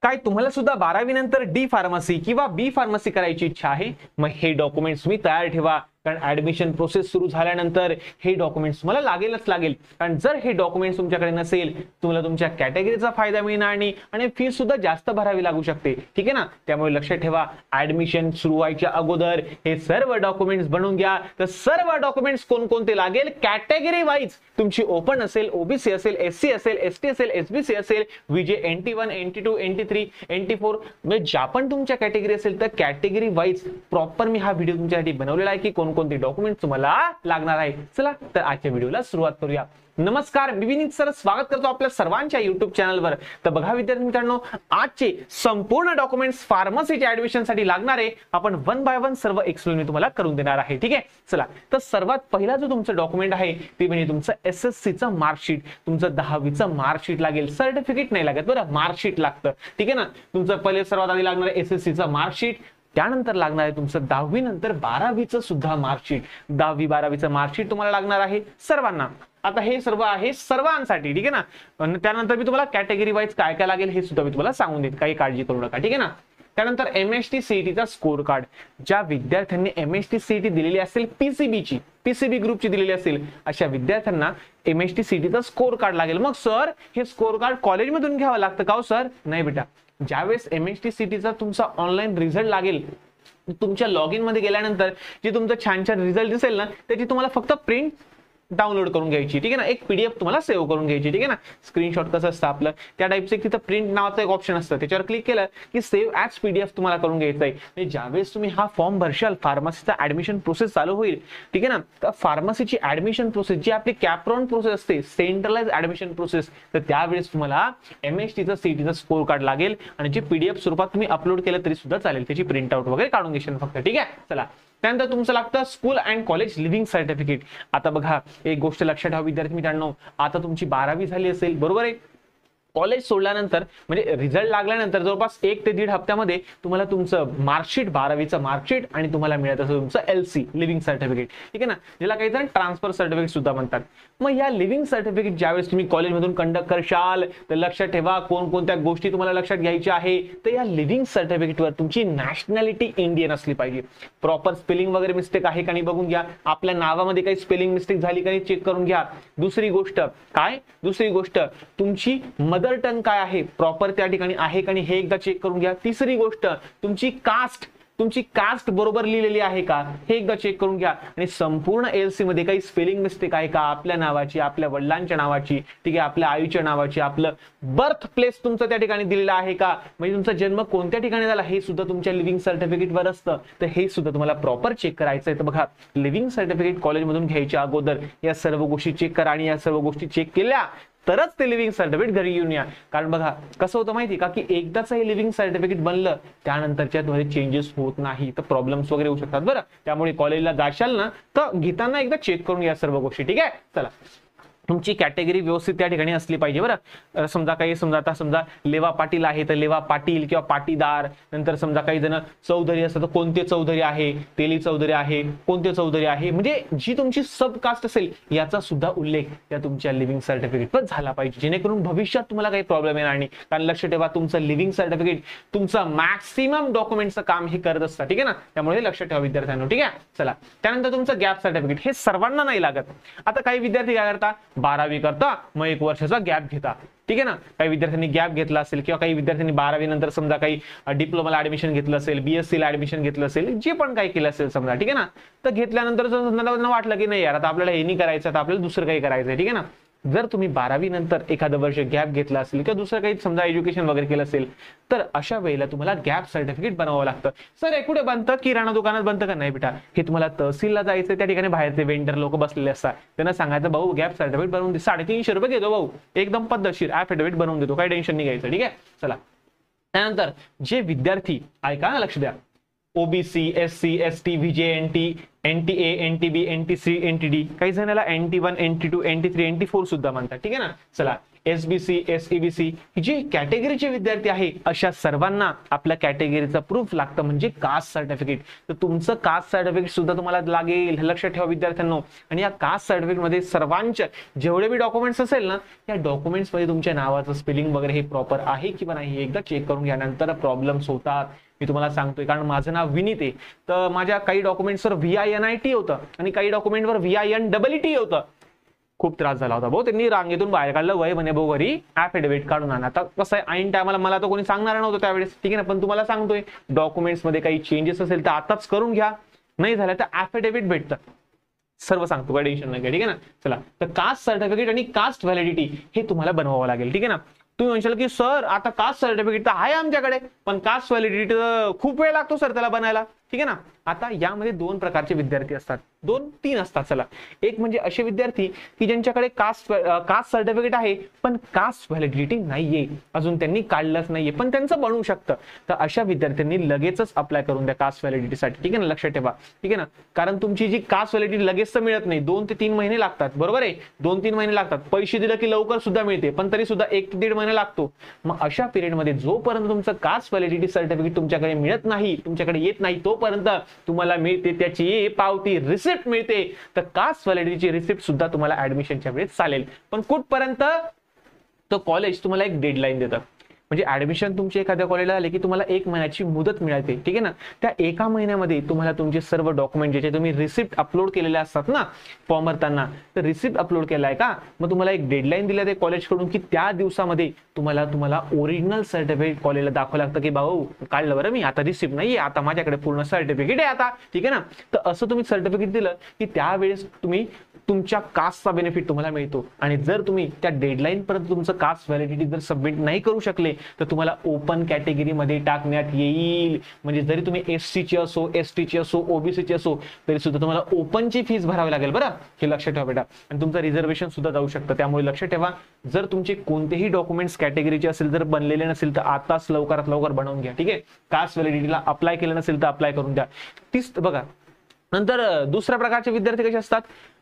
काय तुम्हाला सुद्धा 12वी नंतर डी फार्मसी किंवा बी फार्मसी करायची इच्छा आहे? मग हे डॉक्युमेंट्स तुम्ही तयार ठेवा, कारण ऍडमिशन प्रोसेस सुरू झाल्यानंतर हे डॉक्युमेंट्स तुम्हाला लागेलच लागेल. कारण जर हे डॉक्युमेंट्स तुमच्याकडे नसेल तुम्हाला तुमच्या कॅटेगरीचा फायदा मिळणार नाही आणि फी सुद्धा जास्त भरावी लागू शकते. ठीक आहे ना. त्यामुळे लक्षात ठेवा, ऍडमिशन सुरू व्हायच्या अगोदर हे सर्व डॉक्युमेंट्स बनवून घ्या. तर सर्व डॉक्युमेंट्स कोणकोणते लागेल? कॅटेगरी वाईज तुमची ओपन असेल, ओबीसी असेल, एससी असेल, एसटी असेल, एसबीसी असेल, विजे NT1, NT2, NT3, NT4 म्हणजे ज्या पण तुमच्या कॅटेगरी असेल तर कॅटेगरी वाईज प्रॉपर मी हा व्हिडिओ तुमच्यासाठी बनवलेला आहे की कोणते डॉक्युमेंट तुम्हाला लागणार आहे. चला तर आजच्या व्हिडिओला सुरुवात करूया. नमस्कार, मी विनीत सर स्वागत करतो आपल्या सर्वांच्या युट्यूब चॅनलवर. तर बघा विद्यार्थी मित्रांनो, आजचे संपूर्ण डॉक्युमेंट्स फार्मसीच्या ऍडमिशन साठी लागणारे आपण वन बाय वन सर्व एक्सप्लेन मी तुम्हाला करून देणार आहे. ठीक आहे. चला तर सर्वात पहिला जो तुमचं डॉक्युमेंट आहे ते म्हणजे तुमचं SSCचं मार्कशीट. तुमचं 10वीचं मार्कशीट लागेल, सर्टिफिकेट नाही लागत बरं, मार्कशीट लागतं. ठीक आहे ना. तुमचं पहिले सर्वात आधी लागणार आहे SSCचं मार्कशीट. त्यानंतर लागणार आहे तुमचं 10वी नंतर 12वीचं सुद्धा मार्कशीट. 10वी 12वीचं मार्कशीट तुम्हाला लागणार आहे सर्वांना. आता हे सर्व आहे सर्वांसाठी. ठीक आहे ना. त्यानंतर मी तुम्हाला कॅटेगरी वाईज काय काय लागेल हे सुद्धा मी तुम्हाला सांगून देईन, काही काळजी करू नका. ठीक आहे ना. त्यानंतर MST CETचा स्कोर कार्ड. ज्या विद्यार्थ्यांनी MST CET दिलेली असेल पीसीबी ग्रुपची दिलेली असेल अशा विद्यार्थ्यांना MST CETचा स्कोर कार्ड लागेल. मग सर हे स्कोर कार्ड कॉलेजमधून घ्यावं लागतं का हो सर? नाही बेटा, ज्यावेळेस MST CETचा तुमचा ऑनलाईन रिझल्ट लागेल, तुमच्या लॉग इन मध्ये गेल्यानंतर जे तुमचं छान छान रिझल्ट दिसेल ना त्याची तुम्हाला फक्त प्रिंट डाउनलोड करून घ्यायची. ठीक आहे ना. एक PDF तुम्हाला सेव्ह करून घ्यायची. ठीक आहे ना. स्क्रीनशॉट कसं असतं आपलं त्या टाईपचं तिथं प्रिंट नावाचं एक ऑप्शन असतं, त्याच्यावर क्लिक केलं की सेव्ह ॲज PDF तुम्हाला करून घ्यायचं आहे. म्हणजे ज्यावेळेस तुम्ही हा फॉर्म भरशाल, फार्मसीचा ऍडमिशन प्रोसेस चालू होईल. ठीक आहे ना. तर फार्मसीची ऍडमिशन प्रोसेस जी आपली कॅपराउंड प्रोसेस असते, सेंट्रलाइज ऍडमिशन प्रोसेस, तर त्यावेळेस तुम्हाला MSTचा CETचा स्कोर कार्ड लागेल आणि जे PDF स्वरूपात तुम्ही अपलोड केलं तरी सुद्धा चालेल, त्याची प्रिंट आउट वगैरे काढून घेशील फक्त. ठीक आहे. चला त्यानंतर तुमचं लागतं school and college living certificate. आता बघा एक गोष्ट लक्षात ठेवा विद्यार्थी मित्रांनो, आता तुमची 12वी झाली असेल बरोबर आहे. कॉलेज सोडल्यानंतर म्हणजे रिझल्ट लागल्यानंतर जवळपास 1 ते 1.5 हप्त्यामध्ये तुम्हाला तुमचं मार्कशीट, 12वीचं मार्कशीट आणि तुम्हाला मिळत असेल तुमचं LC लिव्हिंग सर्टिफिकेट. ठीक आहे ना. ज्याला काही जण ट्रान्सफर सर्टिफिकेट सुद्धा म्हणतात. मग या लिव्हिंग सर्टिफिकेट ज्यावेळेस तुम्ही कॉलेजमधून कंडक्ट करशाल तर लक्षात ठेवा कोणकोणत्या गोष्टी तुम्हाला लक्षात घ्यायच्या आहे. तर या लिव्हिंग सर्टिफिकेटवर तुमची नॅशनॅलिटी इंडियन असली पाहिजे. प्रॉपर स्पेलिंग वगैरे मिस्टेक आहे का नाही बघून घ्या. आपल्या नावामध्ये काही स्पेलिंग मिस्टेक झाली का नाही चेक करून घ्या. दुसरी गोष्ट तुमची मदर टंग काय आहे, प्रॉपर त्या ठिकाणी आहे का नाही हे एकदा चेक करून घ्या. तिसरी गोष्ट तुमची कास्ट बरोबर लिहिलेली आहे का हे एकदा चेक करून घ्या. आणि संपूर्ण LC मध्ये काही स्पेलिंग मिस्टेक आहे का, आपल्या नावाची, आपल्या वडिलांच्या नावाची, ठीक आहे, आपल्या आईच्या नावाची, आपलं बर्थ प्लेस तुमचं त्या ठिकाणी दिलेलं आहे का, म्हणजे तुमचा जन्म कोणत्या ठिकाणी झाला हे सुद्धा तुमच्या लिव्हिंग सर्टिफिकेटवर असतं. तर हे सुद्धा तुम्हाला प्रॉपर चेक करायचं आहे. तर बघा लिव्हिंग सर्टिफिकेट कॉलेजमधून घ्यायच्या अगोदर या सर्व गोष्टी चेक करा आणि या सर्व गोष्टी चेक केल्या तरच ते लिव्हिंग सर्टिफिकेट घरी घेऊन या. कारण बघा कसं होतं माहिती का की एकदाच हे लिव्हिंग सर्टिफिकेट बनलं त्यानंतरच्या मध्ये चेंजेस होत नाही, तर प्रॉब्लेम्स वगैरे होऊ शकतात बरं. त्यामुळे कॉलेजला जाशाल ना तर घेताना एकदा चेक करून या सर्व गोष्टी. ठीक आहे. चला तुमची कॅटेगरी व्यवस्थित त्या ठिकाणी असली पाहिजे बरं. समजा लेवा पाटील आहे तर लेवा पाटील किंवा पाटीदार. नंतर समजा काही जण चौधरी असतात तर कोणते चौधरी आहे, तेली चौधरी आहे, कोणते चौधरी आहे, म्हणजे जी तुमची सब कास्ट असेल याचा सुद्धा उल्लेख त्या तुमच्या लिव्हिंग सर्टिफिकेटवर झाला पाहिजे, जेणेकरून भविष्यात तुम्हाला काही प्रॉब्लेम येणार नाही. कारण लक्ष ठेवा तुमचं लिव्हिंग सर्टिफिकेट तुमचं मॅक्सिमम डॉक्युमेंटचं काम हे करत असतं. ठीक आहे ना. त्यामुळे हे लक्षात ठेवा विद्यार्थ्यांनो. ठीक आहे. चला त्यानंतर तुमचं गॅप सर्टिफिकेट. हे सर्वांना नाही लागत. आता काही विद्यार्थी काय करतात, 12वी करता मग 1 वर्षाचा गॅप घेता. ठीक आहे ना. काही विद्यार्थ्यांनी गॅप घेतला असेल किंवा काही विद्यार्थ्यांनी 12वी नंतर समजा काही डिप्लोमाला ऍडमिशन घेतलं असेल, BSc ला ऍडमिशन घेतलं असेल, जे पण काही केलं असेल समजा. ठीक आहे ना. तर घेतल्यानंतर वाटलं की नाही यार आता आपल्याला हे नाही करायचं, आता आपल्याला दुसरं काही करायचं. ठीक आहे ना. जर तुम्ही 12वी नंतर एखादं वर्ष गॅप घेतला असेल किंवा दुसरं काही समजा एज्युकेशन वगैरे केलं असेल तर अशा वेळेला तुम्हाला गॅप सर्टिफिकेट बनवावं लागतं. सर हे कुठे बनतं, किराणा दुकानात बनतं का? नाही बेटा, हे तुम्हाला तहसीलला जायचं, त्या ठिकाणी बाहेरचे वेंडर लोक बसलेले असतात, त्यांना सांगायचं भाऊ गॅप सर्टिफिकेट बनवून दे, 350 रुपये घेतो भाऊ, एकदम पद्धतशीर ऍफिडेव्हिट बनवून देतो, काही टेन्शन नाही घ्यायचं. ठीक आहे. चला त्यानंतर जे विद्यार्थी ऐका ना, लक्ष द्या, OBC, SC, ST, VJ, NT, NTA, NTB, NTC, NTD, काही जणांना NT1, NT2, NT3, NT4 सुद्धा म्हणतात. ठीक आहे ना. चला SBC, SEBC जे कॅटेगरीचे विद्यार्थी आहे अशा सर्वांना आपल्या कॅटेगरीचा प्रूफ लागतं म्हणजे कास्ट सर्टिफिकेट. तर तुमचं कास्ट सर्टिफिकेट सुद्धा तुम्हाला लागेल, हे लक्षात ठेवा विद्यार्थ्यांनो. आणि या कास्ट सर्टिफिकेट मध्ये सर्वांचे जेवढे बी डॉक्युमेंट्स असेल ना, या डॉक्युमेंट्स मध्ये तुमच्या नावाचं स्पेलिंग वगैरे हे प्रॉपर आहे किंवा नाही एकदा चेक करून घ्या, नंतर प्रॉब्लेम्स होतात. मी तुम्हाला सांगतोय कारण माझं नाव विनीत आहे, तर माझ्या काही डॉक्युमेंट्सवर VINIT होतं आणि काही डॉक्युमेंटवर VINEET होतं. खूप त्रास झाला होता भाऊ, त्यांनी रांगेतून बाहेर काढलं, वय म्हणे भाऊ घरी ऍफिडेव्हिट काढून आणा. आता कसं आहे ऐन टायमाला मला तर कोणी सांगणार नव्हतं त्यावेळेस, ठीक आहे ना, पण तुम्हाला सांगतोय डॉक्युमेंट्स मध्ये काही चेंजेस असेल तर आताच करून घ्या, नाही झालं तर ऍफिडेव्हिट भेटतं. सर्व सांगतो, काही टेन्शन नाही, ठीक आहे ना. चला, तर कास्ट सर्टिफिकेट आणि कास्ट व्हॅलिडिटी हे तुम्हाला बनवावं लागेल, ठीक आहे ना. तुम्ही म्हणशाल की सर आता कास्ट सर्टिफिकेट तर आहे आमच्याकडे, पण कास्ट व्हॅलिडिटी खूप वेळ लागतो सर त्याला बनायला, ठीक आहे ना. आता यामध्ये दोन प्रकारचे विद्यार्थी असतात, 2-3 असतात. चला, एक म्हणजे असे विद्यार्थी की ज्यांच्याकडे कास्ट सर्टिफिकेट आहे पण कास्ट व्हॅलिडिटी नाहीये, अजून त्यांनी काढलंच नाहीये पण त्यांचं बनवू शकतं. तर अशा विद्यार्थ्यांनी लगेचच अप्लाय करून द्या कास्ट व्हॅलिडिटीसाठी, ठीक आहे ना. लक्षात ठेवा, ठीक आहे ना, कारण तुमची जी कास्ट व्हॅलिडिटी लगेच तर मिळत नाही, 2 ते 3 महिने लागतात, बरोबर आहे. 2-3 महिने लागतात. पैसे दिले की लवकर सुद्धा मिळते, पण तरी सुद्धा 1 ते 1.5 महिने लागतो. मग अशा पिरियडमध्ये जोपर्यंत तुमचं कास्ट व्हॅलिडिटी सर्टिफिकेट तुमच्याकडे मिळत नाही, तुमच्याकडे येत नाही, तोपर्यंत तुम्हाला मिळते त्याची पावती, रिसिप्ट मिळते. तर कास्ट व्हॅलिडिटीची रिसिप्ट सुद्धा तुम्हाला ऍडमिशनच्या वेळेस चालेल, पण कुठपर्यंत, तर कॉलेज तुम्हाला एक डेडलाईन देतं. म्हणजे ऍडमिशन तुमचे एखाद्या कॉलेजला आले की तुम्हाला 1 महिन्याची मुदत मिळते, ठीक आहे ना. त्या 1 महिन्यामध्ये तुम्हाला तुमचे सर्व डॉक्युमेंट ज्याचे तुम्ही रिसिप्ट अपलोड केलेले असतात ना फॉर्म भरताना, तर रिसिप्ट अपलोड केलाय का, मग तुम्हाला एक डेडलाईन दिली आहे कॉलेजकडून की त्या दिवसामध्ये तुम्हाला ओरिजिनल सर्टिफिकेट कॉलेजला दाखवावं लागतं की भाऊ काढलं बरं मी, आता रिसिप्ट नाहीये, आता माझ्याकडे पूर्ण सर्टिफिकेट आहे आता, ठीक आहे ना. तर असं तुम्ही सर्टिफिकेट दिलं की त्यावेळेस तुम्ही तुमच्या कास्टचा बेनिफिट तुम्हाला मिळतो. आणि जर तुम्ही त्या डेडलाईन पर्यंत तुमचं कास्ट व्हॅलिडिटी जर सबमिट नाही करू शकले तर तुम्हाला ओपन कॅटेगरीमध्ये टाकण्यात येईल. म्हणजे जरी तुम्ही SC ची असो, ST ची असो, OBC ची असो, तरी सुद्धा तुम्हाला ओपनची फीस भरावी लागेल बरं, हे लक्षात ठेवा बेटा. आणि तुमचं रिझर्वेशन सुद्धा जाऊ शकतं. त्यामुळे लक्षात ठेवा, जर तुमचे कोणतेही डॉक्युमेंट्स कॅटेगरीचे असेल, जर बनलेले नसेल तर आताच लवकरात लवकर बनवून घ्या, ठीक आहे. कास्ट व्हॅलिडिटीला अप्लाय केलं नसेल तर अप्लाय करून द्या. तीच बघा. नंतर दुसऱ्या प्रकारचे विद्यार्थी कसे असतात,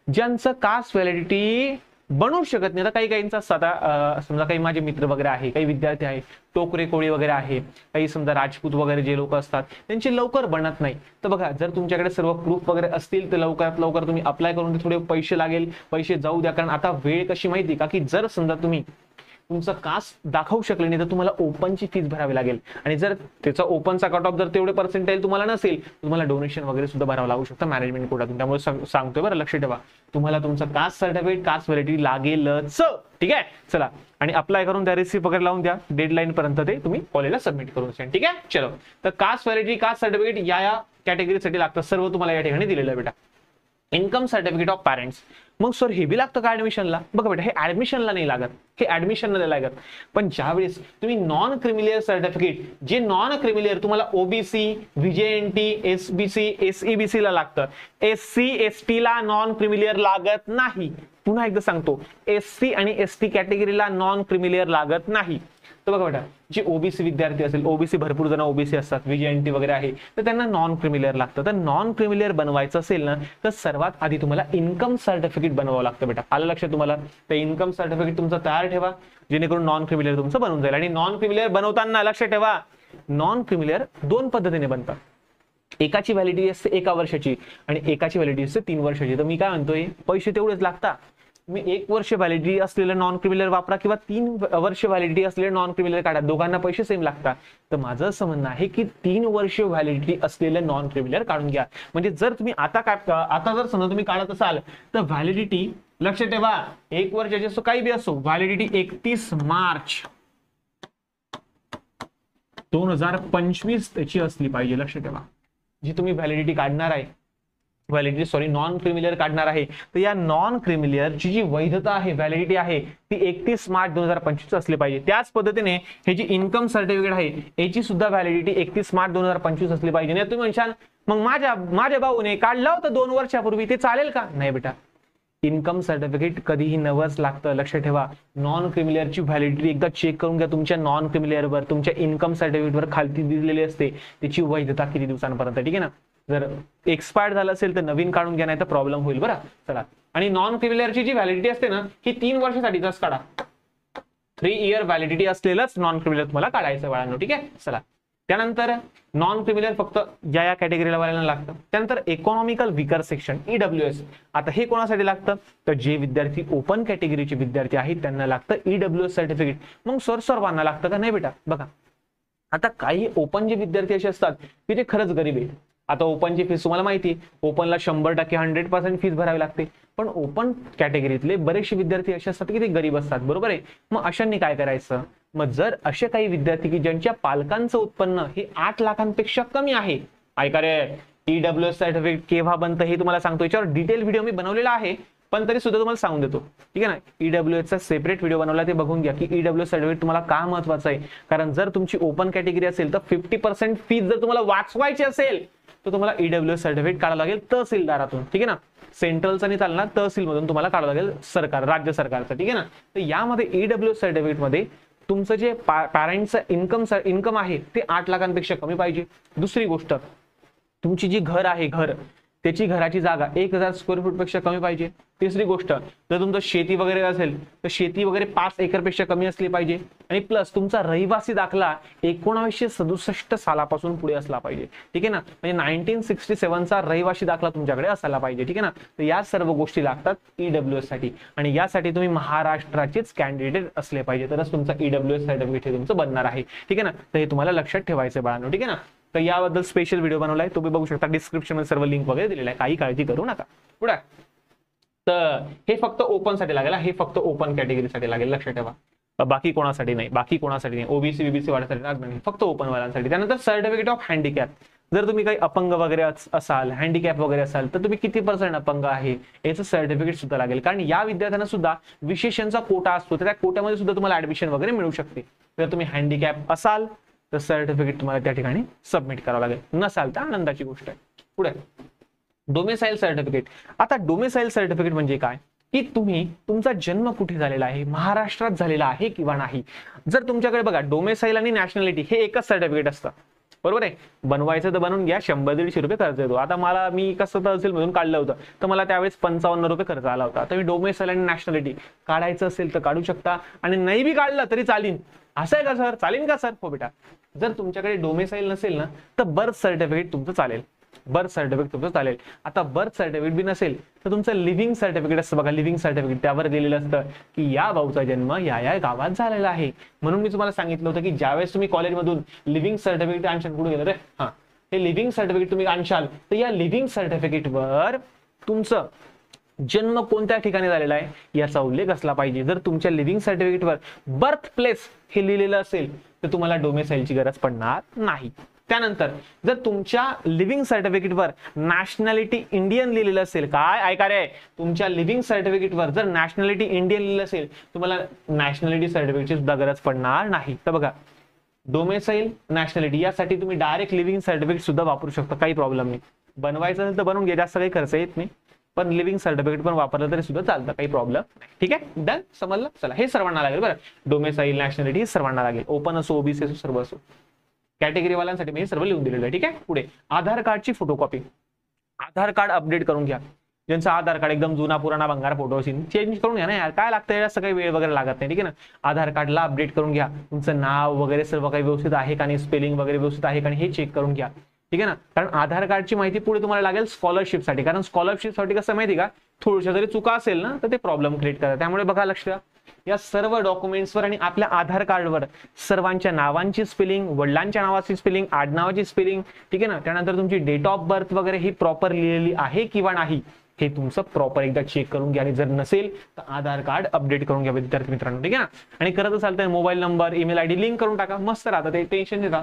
ज्यांचं कास्ट व्हॅलिडिटी बनवू शकत नाही. आता काहींचा आता समजा काही माझे मित्र वगैरे आहे, काही विद्यार्थी आहे, टोकरे कोळी वगैरे आहे, काही समजा राजपूत वगैरे जे लोक असतात त्यांची लवकर बनत नाही. तर बघा, जर तुमच्याकडे सर्व प्रूफ वगैरे असतील तर लवकरात लवकर तुम्ही अप्लाय करून थोडे पैसे लागेल, पैसे जाऊ द्या. कारण आता वेळ कशी माहिती का, की जर समजा तुम्ही तुमचं कास्ट दाखवू शकले नाही तर तुम्हाला ओपनची फीस भरावी लागेल. आणि जर त्याचा ओपनचा कट ऑफ जर तेवढे पर्सेंटेज तुम्हाला नसेल, तुम्हाला डोनेशन वगैरे सुद्धा भरावं लागू शकतं मॅनेजमेंट कोटातून. त्यामुळे सांगतोय बरं, लक्ष ठेवा, तुम्हाला तुमचं कास्ट सर्टिफिकेट, कास्ट व्हॅलिडिटी लागेलच, ठीक आहे. चला, आणि अप्लाय करून द्या, रिसिप्ट वगैरे लावून द्या, डेडलाईन पर्यंत ते तुम्ही कॉलेजला सबमिट करून द्या, ठीक आहे. चलो, तर कास्ट व्हॅलिडिटी, कास्ट सर्टिफिकेट या कॅटेगरीसाठी लागतं, सर्व तुम्हाला या ठिकाणी दिलेलं आहे बेटा. इन्कम सर्टिफिकेट ऑफ पॅरेंट्स, मग सर हे बी लागतं का ऍडमिशनला? बघा बेटा, हे ऍडमिशनला नाही लागत, हे ऍडमिशनला नाही लागत. पण ज्यावेळेस तुम्ही नॉन क्रिमिलियर सर्टिफिकेट, जे नॉन क्रिमिलियर तुम्हाला OBC, VJNT, SBC, SEBC ला लागतं, SC ST ला नॉन क्रिमिलियर लागत नाही. पुन्हा एकदा सांगतो, SC आणि ST कॅटेगरीला नॉन क्रिमिलियर लागत नाही. तर बघा बेटा, जे OBC विद्यार्थी असेल, OBC भरपूर जण OBC असतात, VJNT वगैरे आहे, तर त्यांना नॉन क्रिमिलियर लागतं. तर नॉन क्रिमिलियर बनवायचं असेल ना, तर सर्वात आधी तुम्हाला इन्कम सर्टिफिकेट बनवावं लागतं बेटा. आलं लक्षात तुम्हाला? तर इन्कम सर्टिफिकेट तुमचं तयार ठेवा, जेणेकरून नॉन क्रिमिलियर तुमचं बनवून जाईल. आणि नॉन क्रिमिलियर बनवताना लक्षात ठेवा, नॉन क्रिमिलियर 2 पद्धतीने बनतात. एकाची व्हॅलिडिटी असते 1 वर्षाची आणि एकाची व्हॅलिडिटी असते 3 वर्षाची. तर मी काय म्हणतोय, पैसे तेवढेच लागतात. तुम्ही 1 वर्ष व्हॅलिडिटी असलेलं नॉन क्रिमिलियर वापरा किंवा 3 वर्ष व्हॅलिडिटी असलेलं नॉन क्रिमिलियर काढा, दोघांना पैसे सेम लागतात. तर माझं असं म्हणणं आहे की 3 वर्ष व्हॅलिडिटी असलेलं नॉन क्रिमिलियर काढून घ्या. म्हणजे जर तुम्ही आता जर समजा तुम्ही काढत असाल तर व्हॅलिडिटी लक्षात ठेवा, 1 वर्षाची असो काही बी असो, व्हॅलिडिटी 31 मार्च 2025 त्याची असली पाहिजे. लक्षात ठेवा, जी तुम्ही व्हॅलिडिटी काढणार आहे, नॉन क्रिमिलियर काढणार आहे, तर या नॉन क्रिमिलियरची जी वैधता आहे, व्हॅलिडिटी आहे, ती 31 मार्च 2025 असली पाहिजे. त्याच पद्धतीने हे जी इन्कम सर्टिफिकेट आहे, याची सुद्धा व्हॅलिडिटी 31 मार्च 2025 असली पाहिजे. नाही तुम्ही म्हणशाल मग माझ्या भाऊने काढलं होतं 2 वर्षापूर्वी, ते चालेल का? नाही बेटा, इन्कम सर्टिफिकेट कधीही नवंच लागतं. लक्षात ठेवा, नॉन क्रिमिलियरची व्हॅलिडिटी एकदा चेक करून घ्या. तुमच्या नॉन क्रिमिलियरवर, तुमच्या इन्कम सर्टिफिकेटवर खालती दिलेली असते त्याची वैधता किती दिवसांपर्यंत, ठीक आहे ना. जर एक्सपायर्ड झालं असेल तर नवीन काढून घ्या, नाही तर प्रॉब्लेम होईल बरं. चला, आणि नॉन क्रिमिलियरची जी व्हॅलिडिटी असते ना, ही 3 वर्षासाठीच काढा. 3 इयर व्हॅलिडिटी असलेलंच नॉन क्रिमिनल तुम्हाला काढायचं बाळांनो. ठीक आहे, चला. त्यानंतर नॉन क्रिमिनल फक्त या कॅटेगरीला वाल्याला लागतं. त्यानंतर इकॉनॉमिकल विकर सेक्शन EWS. आता हे कोणासाठी लागतं, तर जे विद्यार्थी ओपन कॅटेगरीचे विद्यार्थी आहेत त्यांना लागतं EWS सर्टिफिकेट. मग सर्वांना लागतं का, नाही बेटा. बघा आता काही ओपन जे विद्यार्थी असे असतात की ते खरंच गरीब आहेत. आता ओपनची फीस तुम्हाला माहिती, ओपनला 100% 100% फीस भरावी लागते. पण ओपन कॅटेगरीतले बरेचसे विद्यार्थी असे असतात की ते गरीब असतात, बरोबर आहे. मग अशांनी काय करायचं, मग जर असे काही विद्यार्थी की ज्यांच्या पालकांचं उत्पन्न हे 8 लाखांपेक्षा कमी आहे, ऐका रे, EWS सर्टिफिकेट केव्हा बनतं हे तुम्हाला सांगतो. याच्यावर डिटेल व्हिडिओ मी बनवलेला आहे, पण तरी सुद्धा तुम्हाला सांगून देतो. ठीक आहे ना. EWS चा सेपरेट व्हिडिओ बनवला, ते बघून घ्या की EWS सर्टिफिकेट तुम्हाला का महत्वाचं आहे. कारण जर तुमची ओपन कॅटेगरी असेल तर 50% फीस जर तुम्हाला वाचवायची असेल तर तुम्हाला EWS सर्टिफिकेट काढावं लागेल तहसीलदारातून. ठीक आहे ना. सेंट्रलचा नाही चालणार, तहसीलमधून तुम्हाला काढावं लागेल, सरकार राज्य सरकारचं. ठीक आहे ना. तर यामध्ये EWS सर्टिफिकेट मध्ये तुमचं जे पॅरेंटचं इन्कम आहे ते 8 लाखांपेक्षा कमी पाहिजे. दुसरी गोष्ट, तुमची जी घर आहे, त्याची घराची जागा 1000 स्क्वेअर फूट पेक्षा कमी पाहिजे. तिसरी गोष्ट, जर तुमचं शेती वगैरे असेल तर शेती वगैरे 5 एकर पेक्षा कमी असली पाहिजे. आणि प्लस तुमचा रहिवासी दाखला 1967 सालापासून पुढे असला पाहिजे. ठीक आहे ना. म्हणजे 1967चा रहिवासी दाखला तुमच्याकडे असायला पाहिजे. ठीक आहे ना. तर या सर्व गोष्टी लागतात EWS साठी, आणि यासाठी तुम्ही महाराष्ट्राचेच कॅन्डिडेट असले पाहिजे, तरच तुमचं EWS सर्टिफिकेट हे तुमचं बनणार आहे. ठीक आहे ना. तर हे तुम्हाला लक्षात ठेवायचं बाळांनो. ठीक आहे ना. तर याबद्दल स्पेशल व्हिडिओ बनवलाय, तुम्ही बघू शकता. डिस्क्रिप्शन मध्ये सर्व लिंक वगैरे दिलेला आहे, काही काळजी करू नका. पुढे तर हे फक्त ओपन साठी लागेल, हे फक्त ओपन कॅटेगरीसाठी लागेल, लक्षात ठेवा. बाकी कोणासाठी नाही, OBC BBC वाढासाठी लागणार नाही, फक्त ओपन वाल्यांसाठी. त्यानंतर सर्टिफिकेट ऑफ हँडिकॅप. जर तुम्ही काही अपंग वगैरे असाल, हँडिकॅप वगैरे असाल, तर तुम्ही किती % अपंग आहे याचं सर्टिफिकेट सुद्धा लागेल. कारण या विद्यार्थ्यांना सुद्धा विशेषणचा कोटा असतो, तर त्या कोट्यामध्ये सुद्धा तुम्हाला ऍडमिशन वगैरे मिळू शकते. जर तुम्ही हँडिकॅप असाल तर सर्टिफिकेट तुम्हाला त्या ठिकाणी सबमिट करावं लागेल, नसाल तर आनंदाची गोष्ट आहे. पुढे डोमेसाईल सर्टिफिकेट. आता डोमेसाईल सर्टिफिकेट म्हणजे काय, की तुम्ही तुमचा जन्म कुठे झालेला आहे, महाराष्ट्रात झालेला आहे किंवा नाही. जर तुमच्याकडे बघा डोमेसाईल आणि नॅशनॅलिटी हे एकच सर्टिफिकेट असतं, बरोबर आहे. बनवायचं तर बनवून घ्या, 100-150 रुपये खर्च येतो. आता मी कसं तहसील मधून काढलं होतं तर मला त्यावेळेस 55 रुपये खर्च आला होता. तर मी डोमेसाईल आणि नॅशनॅलिटी काढायचं असेल तर काढू शकता, आणि नाही बी काढलं तरी चालीन. असं आहे का सर, चालेल का सर? हो बेटा. जर तुमच्याकडे डोमेसाईल नसेल ना तर बर्थ सर्टिफिकेट तुमचं चालेल, आता बर्थ सर्टिफिकेट बी नसेल तर तुमचं लिव्हिंग सर्टिफिकेट असतं बघा, लिव्हिंग सर्टिफिकेट, त्यावर दिलेलं असतं की या भाऊचा जन्म या गावात झालेला आहे. म्हणून मी तुम्हाला सांगितलं होतं की ज्यावेळेस तुम्ही कॉलेजमधून लिव्हिंग सर्टिफिकेट आणशाल, कुठे गेलं रे, हे लिव्हिंग सर्टिफिकेट तुम्ही आणशाल तर या लिव्हिंग सर्टिफिकेटवर तुमचं जन्म कोणत्या ठिकाणी झालेला आहे याचा उल्लेख असला पाहिजे. जर तुमच्या लिव्हिंग सर्टिफिकेटवर बर्थ प्लेस हे लिहिलेलं असेल तर तुम्हाला डोमेसाईलची गरज पडणार नाही. त्यानंतर जर तुमच्या लिव्हिंग सर्टिफिकेटवर नॅशनॅलिटी इंडियन लिहिलेलं असेल, काय ऐका रे, तुमच्या लिव्हिंग सर्टिफिकेटवर जर नॅशनॅलिटी इंडियन लिहिलेलं असेल तुम्हाला नॅशनॅलिटी सर्टिफिकेटची सुद्धा गरज पडणार नाही. तर बघा, डोमेसाईल नॅशनॅलिटी यासाठी तुम्ही डायरेक्ट लिव्हिंग सर्टिफिकेट सुद्धा वापरू शकता, काही प्रॉब्लेम नाही. बनवायचं असेल तर बनवून घ्या, जास्त काही खर्च येत नाही, पण लिव्हिंग सर्टिफिकेट पण वापरलं तरी सुद्धा चालतं, काही प्रॉब्लेम नाही. ठीक आहे, डन, समजलं. चला, हे सर्वांना लागेल बरं. डोमेसाईल नॅशनॅलिटी सर्वांना लागेल, ओपन असो OBC असो सर्व असो. कॅटेगरीवाल्यांसाठी मी हे सर्व लिहून दिलेलं आहे. ठीक आहे. पुढे आधार कार्डची फोटोकॉपी. आधार कार्ड अपडेट करून घ्या. ज्यांचं आधार कार्ड एकदम जुना पुराणा भंगार फोटो असेल चेंज करून घ्या ना यार, काय लागतं यार, सगळी वेळ वगैरे लागत नाही. ठीक आहे ना. आधार कार्डला अपडेट करून घ्या, तुमचं नाव वगैरे सर्व काही व्यवस्थित आहे का नाही, स्पेलिंग वगैरे व्यवस्थित आहे का नाही हे चेक करून घ्या. ठीक आहे ना. कारण आधार कार्डची माहिती पुढे तुम्हाला लागेल स्कॉलरशिपसाठी, कारण स्कॉलरशिपसाठी कसं माहिती का, थोड्याशा जरी चुका असेल ना तर ते प्रॉब्लेम क्रिएट करतात. त्यामुळे बघा, लक्ष द्या या सर्व डॉक्युमेंट्सवर आणि आपल्या आधार कार्डवर सर्वांच्या नावांची स्पेलिंग, वडिलांच्या नावाची स्पेलिंग, आडनावाची स्पेलिंग, ठीक आहे ना. त्यानंतर तुमची डेट ऑफ बर्थ वगैरे ही प्रॉपर लिहिलेली आहे किंवा नाही हे तुमचं प्रॉपर एकदा चेक करून घ्या. आणि जर नसेल तर आधार कार्ड अपडेट करून घ्या विद्यार्थी मित्रांनो. ठीक आहे ना. आणि करत असाल तर mobile number, email ID link करून टाका, मस्त राहतं ते, टेन्शन देता.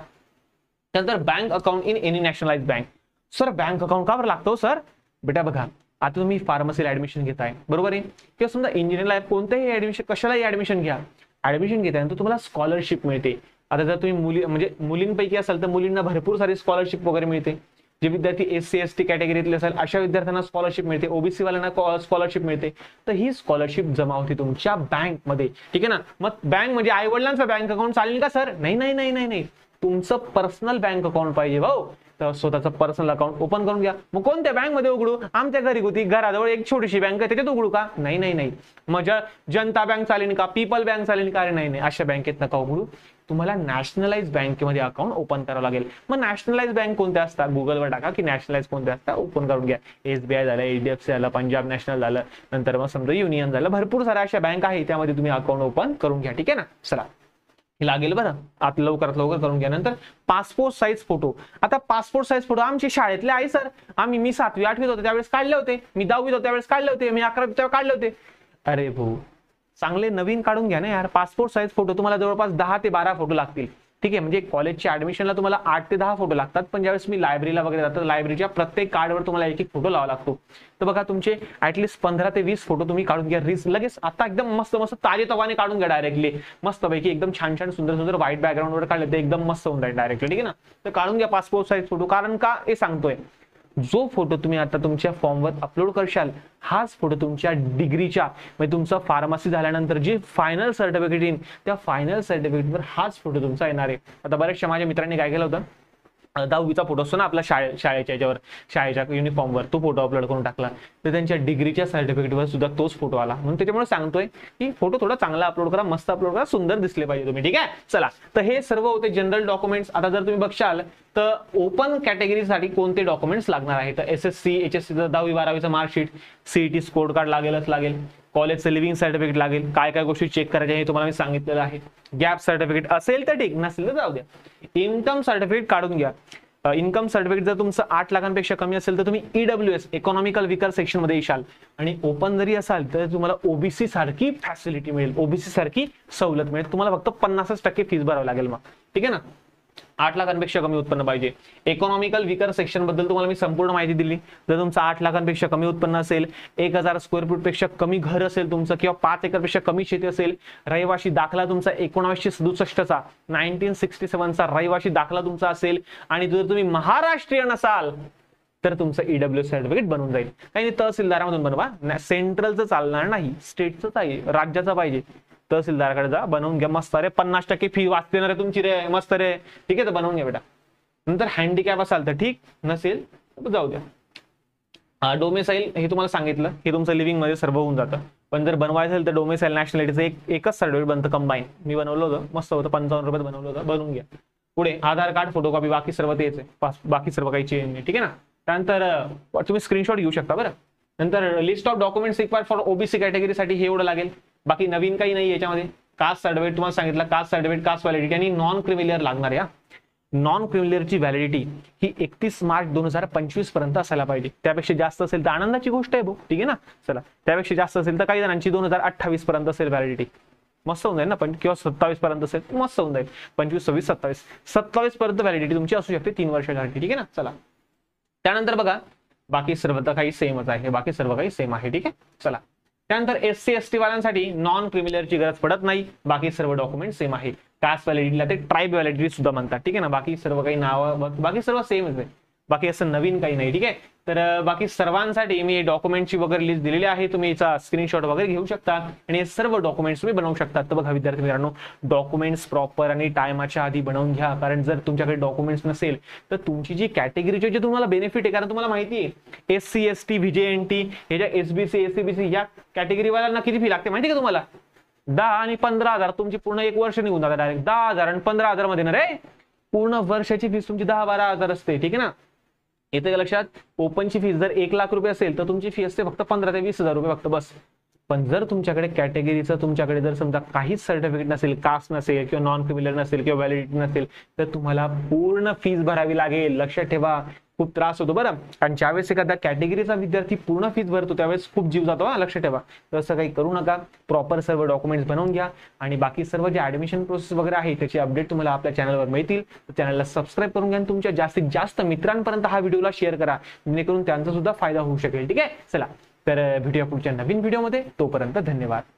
त्यानंतर bank account in any nationalise bank. Sir bank account का बरं लागतो सर? बेटा बघा, आता तुम्ही फार्मसीला ऍडमिशन घेताय, बरोबर आहे, किंवा समजा इंजिनिअरला कोणत्याही ऍडमिशन, कशालाही ऍडमिशन घ्या, ऍडमिशन घेताय तर तुम्हाला स्कॉलरशिप मिळते. आता जर तुम्ही मुलींपैकी असाल तर मुलींना भरपूर सारी स्कॉलरशिप वगैरे मिळते. जे विद्यार्थी SC ST कॅटेगरीतले असेल अशा विद्यार्थ्यांना स्कॉलरशिप मिळते, OBC वाल्यांना स्कॉलरशिप मिळते. तर ही स्कॉलरशिप जमा होती तुमच्या बँकमध्ये. ठीक आहे ना. मग बँक म्हणजे आई वडिलांचं बँक अकाउंट चालेल का सर? नाही, तुमचं पर्सनल बँक अकाउंट पाहिजे भाऊ. तर स्वतःचं पर्सनल अकाउंट ओपन करून घ्या. मग कोणत्या बँकमध्ये उघडू? आमच्या घरगुती घराजवळ एक छोटीशी बँक आहे त्याच्यात उघडू का? नाही नाही नाही. मग जनता बँक चालेल का? पीपल बँक चालेल का? अरे नाही नाही, अशा बँकेत नका उघडू. तुम्हाला नॅशनलाइज बँकेमध्ये अकाउंट ओपन करावं लागेल. मग नॅशनलाइज बँक कोणत्या असतात? गुगलवर टाका की नॅशनलाइज कोणत्या असतात, ओपन करून घ्या. SBI झालं, HDFC झालं, पंजाब नॅशनल झालं, नंतर मग समजा युनियन झालं, भरपूर साऱ्या अशा बँक आहे त्यामध्ये तुम्ही अकाउंट ओपन करून घ्या. ठीक आहे ना. चला, हे लागेल बरं, आता लवकरात लवकर करून घ्या. नंतर पासपोर्ट साईज फोटो. आता पासपोर्ट साईज फोटो आमचे शाळेतले आहे सर, मी 7वी 8वीत होते त्यावेळेस काढले होते, मी 10वीत होते त्यावेळेस काढले होते, मी 11वीत तेव्हा काढले होते. अरे भाऊ, चांगले नवीन काढून घ्या ना यार. पासपोर्ट साईज फोटो तुम्हाला जवळपास 10 ते 12 फोटो लागतील. ठीक आहे, म्हणजे कॉलेजच्या ऍडमिशनला तुम्हाला 8 ते 10 फोटो लागतात, पण ज्यावेळेस मी लायब्ररीला वगैरे जातो लायब्ररीच्या प्रत्येक कार्डवर तुम्हाला एक एक फोटो लावा लागतो. तर बघा तुमचे ऍटलीस्ट 15 ते 20 फोटो तुम्ही काढून घ्या लगेच. आता एकदम मस्त मस्त ताजे तवाने काढून घ्या डायरेक्टली, मस्तपैकी एकदम छान छान सुंदर सुंदर व्हाईट बॅकग्राऊंडवर काढले ते एकदम मस्त होऊन जाईल डायरेक्टली. ठीक आहे ना. तर काढून घ्या पासपोर्ट साईज फोटो. कारण का हे सांगतोय, जो फोटो तुम्ही आता तुमच्या फॉर्मवर अपलोड करशाल हाच फोटो तुमच्या डिग्रीच्या म्हणजे तुमचं फार्मसी झाल्यानंतर जे फायनल सर्टिफिकेट येईल त्या फायनल सर्टिफिकेटवर हाच फोटो तुमचा येणार आहे. आता बऱ्याचशा माझ्या मित्रांनी काय केलं होतं, 10वीचा फोटो असतो ना आपला शाळेच्या याच्यावर, शाळेच्या युनिफॉर्मवर, तो फोटो अपलोड करून टाकला तर त्यांच्या डिग्रीच्या सर्टिफिकेटवर सुद्धा तोच फोटो आला. म्हणून त्याच्यामुळे सांगतोय की फोटो थोडा चांगला अपलोड करा, मस्त अपलोड करा, सुंदर दिसले पाहिजे तुम्ही. ठीक आहे. चला, तर हे सर्व होते जनरल डॉक्युमेंट्स. आता जर तुम्ही बघशाल तर ओपन कॅटेगरीसाठी कोणते डॉक्युमेंट्स लागणार आहेत, तर SSC HSC 10वी 12वीचं मार्कशीट, CET स्कोर कार्ड लागेलच लागेल, कॉलेजचं लिव्हिंग सर्टिफिकेट लागेल, काय काय गोष्टी चेक करायच्या हे तुम्हाला मी सांगितलेलं आहे. गॅप सर्टिफिकेट असेल तर ठीक, नसेल तर जाऊ द्या. इन्कम सर्टिफिकेट काढून घ्या. इन्कम सर्टिफिकेट जर तुमचं 8 लाखांपेक्षा कमी असेल तर तुम्ही EWS इकॉनॉमिकल विकर सेक्शन मध्ये येशाल, आणि ओपन जरी असाल तर तुम्हाला OBC सारखी फॅसिलिटी मिळेल, OBC सारखी सवलत मिळेल. तुम्हाला फक्त 50% फीस भरावी लागेल मग. ठीक आहे ना. 8 लाखांपेक्षा कमी उत्पन्न पाहिजे. इकॉनॉमिकल विकर सेक्शन बद्दल तुम्हाला मी संपूर्ण माहिती दिली. जर तुमचं 8 लाखांपेक्षा कमी उत्पन्न असेल, 1000 स्क्वेअर फूट पेक्षा कमी घर असेल तुमचं, किंवा 5 एकरपेक्षा कमी शेती असेल, रहिवाशी दाखला तुमचा 1967चा 1967चा रहिवाशी दाखला तुमचा असेल, आणि जर तुम्ही महाराष्ट्रीयन असाल तर तुमचं EWS सर्टिफिकेट बनवून जाईल. काही तहसीलदारामधून बनवा, सेंट्रलचं चालणार नाही, स्टेटचं पाहिजे, राज्याचा पाहिजे. तहसीलदाराकडे जा, बनवून घ्या. मस्त रे, 50% फी वाचते ना रे तुमची रे, मस्त रे. ठीक आहे, तर बनवून घ्या बेटा. नंतर हँडिकॅप असाल तर ठीक, नसेल तर जाऊ द्या. डोमेसाईल हे तुम्हाला सांगितलं, हे तुमचं लिव्हिंग मध्ये सर्व होऊन जातं. पण जर बनवायचं असेल तर डोमेसाईल नॅशनॅलिटीचं एकच सर्टिफिकेट बनतं कंबाईन. मी बनवलं होतं, मस्त होतं, 55 रुपयात बनवलं होतं, बनवून घ्या. पुढे आधार कार्ड, फोटोकॉपी, बाकी सर्व तेच आहे, बाकी सर्व काही चेंज नाही. ठीक आहे ना. त्यानंतर तुम्ही स्क्रीनशॉट घेऊ शकता बरं. नंतर list of documents required for OBC कॅटेगरीसाठी हे एवढं लागेल. बाकी नवीन काही नाही याच्यामध्ये. कास्ट सर्टिफिकेट तुम्हाला सांगितलं, कास्ट सर्टिफिकेट, कास्ट व्हॅलिडिटी आणि नॉन क्रिमिलियर लागणार आहे. नॉन क्रिमिलियरची व्हॅलिडिटी ही 31 मार्च 2025 पर्यंत असायला पाहिजे. त्यापेक्षा जास्त असेल तर आनंदाची गोष्ट आहे भाऊ. ठीक आहे ना. चला, त्यापेक्षा जास्त असेल तर काही जणांची 2028 पर्यंत असेल व्हॅलिडिटी, मस्त होऊन जाईल ना. पण किंवा 27 पर्यंत असेल मस्त होऊन जाईल. 25, 26, 27 पर्यंत व्हॅलिडिटी तुमची असू शकते 3 वर्षासाठी. ठीक आहे ना. चला, त्यानंतर बघा बाकी सर्व तर काही सेमच आहे, बाकी सर्व काही सेम आहे. ठीक आहे. चला, त्यानंतर SC ST वाल्यांसाठी नॉन क्रिमिलियरची गरज पडत नाही, बाकी सर्व डॉक्युमेंट सेम आहे. कास्ट व्हॅलिडिटीला ते ट्राईब व्हॅलिडिटी सुद्धा म्हणतात. ठीक आहे ना. बाकी सर्व काही नाव, बाकी सर्व सेमच आहे, बाकी असं नवीन काही नाही. ठीक आहे. तर बाकी सर्वांसाठी मी डॉक्युमेंटची वगैरे लिस्ट दिलेली आहे, तुम्ही याचा स्क्रीनशॉट वगैरे घेऊ शकता आणि हे सर्व डॉक्युमेंट्स तुम्ही बनवू शकता. तर बघा विद्यार्थी मित्रांनो, डॉक्युमेंट्स प्रॉपर आणि टायमाच्या आधी बनवून घ्या, कारण जर तुमच्याकडे डॉक्युमेंट्स नसेल तर तुमची जी कॅटेगरीचे जे तुम्हाला बेनिफिट आहे, कारण तुम्हाला माहिती आहे SC ST VJNT हे ज्या SBC SCBC या कॅटेगरीवाल्यांना किती फी लागते माहिती का तुम्हाला? 10 आणि 15,000. तुमची पूर्ण 1 वर्ष निघून जातं डायरेक्ट. 10,000 आणि 15,000 मध्ये ना रे, पूर्ण वर्षाची फीस तुमची 10-12,000 असते. ठीक आहे ना. येते का लक्षात? ओपनची फीस जर 1 लाख रुपये असेल तर तुमची फी असते फक्त 15 ते 20,000 रुपये फक्त, बस. पण जर तुमच्याकडे कॅटेगरीचं, तुमच्याकडे जर समजा काहीच सर्टिफिकेट नसेल, कास्ट नसेल किंवा नॉन क्रिमिलियर नसेल किंवा व्हॅलिडिटी नसेल, तर तुम्हाला पूर्ण फीस भरावी लागेल. लक्षात ठेवा, खूप त्रास होतो बरं. कारण ज्यावेळेस एखादा कॅटेगरीचा विद्यार्थी पूर्ण फीस भरतो त्यावेळेस खूप जीव जातो. लक्षात ठेवा, तसं काही करू नका. प्रॉपर सर्व डॉक्युमेंट्स बनवून घ्या आणि बाकी सर्व जे ऍडमिशन प्रोसेस वगैरे आहे त्याची अपडेट तुम्हाला आपल्या चॅनलवर मिळतील. चॅनलला सबस्क्राईब करून घ्या आणि तुमच्या जास्तीत जास्त मित्रांपर्यंत हा व्हिडिओला शेअर करा, जेणेकरून त्यांचा सुद्धा फायदा होऊ शकेल. ठीक आहे. चला, तर भेटूया पुढच्या नवीन व्हिडिओमध्ये. तोपर्यंत धन्यवाद.